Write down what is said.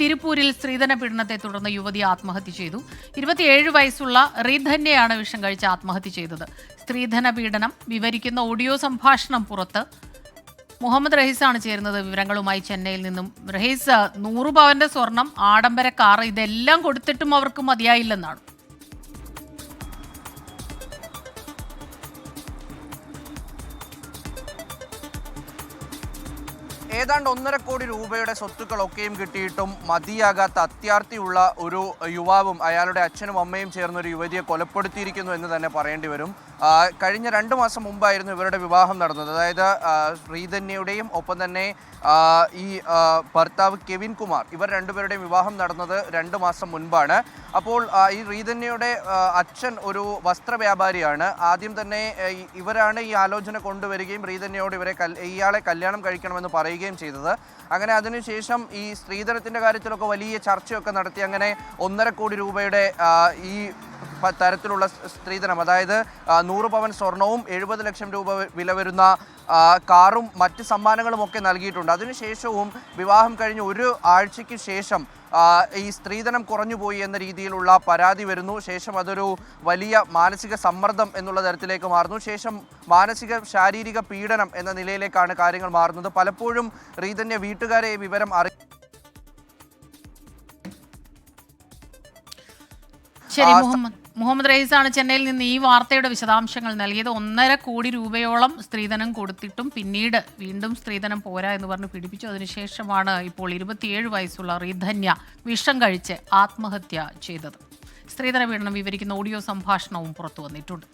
തിരുപ്പൂരിൽ സ്ത്രീധന പീഡനത്തെ തുടർന്ന് യുവതി ആത്മഹത്യ ചെയ്തു. 27 വയസ്സുള്ള റീധന്യയാണ് വിഷം കഴിച്ച് ആത്മഹത്യ ചെയ്തത്. സ്ത്രീധന പീഡനം വിവരിക്കുന്ന ഓഡിയോ സംഭാഷണം പുറത്ത്. മുഹമ്മദ് റഹീസാണ് ചേരുന്നത് വിവരങ്ങളുമായി ചെന്നൈയിൽ നിന്നും. റഹീസ്, 100 പവന്റെ സ്വർണം, ആഡംബര കാർ, ഇതെല്ലാം കൊടുത്തിട്ടും അവർക്ക് മതിയായില്ലെന്നാണ്. ഏതാണ്ട് 1.5 കോടി രൂപയുടെ സ്വത്തുക്കളൊക്കെയും കിട്ടിയിട്ടും മതിയാകാത്ത അത്യാർത്തിയുള്ള ഒരു യുവാവും അയാളുടെ അച്ഛനും അമ്മയും ചേർന്ന് ഒരു യുവതിയെ കൊലപ്പെടുത്തിയിരിക്കുന്നു എന്ന് തന്നെ പറയേണ്ടി വരും. കഴിഞ്ഞ 2 മാസം മുമ്പായിരുന്നു ഇവരുടെ വിവാഹം നടന്നത്. അതായത് ശ്രീധന്യയുടെയും ഒപ്പം തന്നെ ഈ ഭർത്താവ് കെവിൻ കുമാർ, ഇവർ രണ്ടുപേരുടെയും വിവാഹം നടന്നത് 2 മാസം മുൻപാണ്. അപ്പോൾ ഈ ശ്രീധന്യയുടെ അച്ഛൻ ഒരു വസ്ത്ര വ്യാപാരിയാണ്. ആദ്യം തന്നെ ഇവരാണ് ഈ ആലോചന കൊണ്ടുവരികയും ശ്രീധന്യയോട് ഇയാളെ കല്യാണം കഴിക്കണമെന്ന് പറയുകയും ചെയ്തത്. അങ്ങനെ അതിനുശേഷം ഈ സ്ത്രീധനത്തിൻ്റെ കാര്യത്തിലൊക്കെ വലിയ ചർച്ചയൊക്കെ നടത്തി. അങ്ങനെ 1.5 കോടി രൂപയുടെ ഈ തരത്തിലുള്ള സ്ത്രീധനം, അതായത് 100 പവൻ സ്വർണവും 70 ലക്ഷം രൂപ വില വരുന്ന കാറും മറ്റ് സമ്മാനങ്ങളും ഒക്കെ നൽകിയിട്ടുണ്ട്. അതിനുശേഷവും വിവാഹം കഴിഞ്ഞ് 1 ആഴ്ചയ്ക്ക് ശേഷം ഈ സ്ത്രീധനം കുറഞ്ഞുപോയി എന്ന രീതിയിലുള്ള പരാതി വരുന്നു. ശേഷം അതൊരു വലിയ മാനസിക സമ്മർദ്ദം എന്നുള്ള തരത്തിലേക്ക് മാറുന്നു. ശേഷം മാനസിക ശാരീരിക പീഡനം എന്ന നിലയിലേക്കാണ് കാര്യങ്ങൾ മാറുന്നത്. പലപ്പോഴും ശ്രീധന്യ വീട്ടുകാരെ വിവരം ശരി, മുഹമ്മദ് റഹീസാണ് ചെന്നൈയിൽ നിന്ന് ഈ വാർത്തയുടെ വിശദാംശങ്ങൾ നൽകിയത്. 1.5 കോടി രൂപയോളം സ്ത്രീധനം കൊടുത്തിട്ടും പിന്നീട് വീണ്ടും സ്ത്രീധനം പോരാ എന്ന് പറഞ്ഞ് പീഡിപ്പിച്ചു. അതിനുശേഷമാണ് ഇപ്പോൾ 27 വയസ്സുള്ള റീധന്യ വിഷം കഴിച്ച് ആത്മഹത്യ ചെയ്തത്. സ്ത്രീധന പീഡനം വിവരിക്കുന്ന ഓഡിയോ സംഭാഷണവും പുറത്തു വന്നിട്ടുണ്ട്.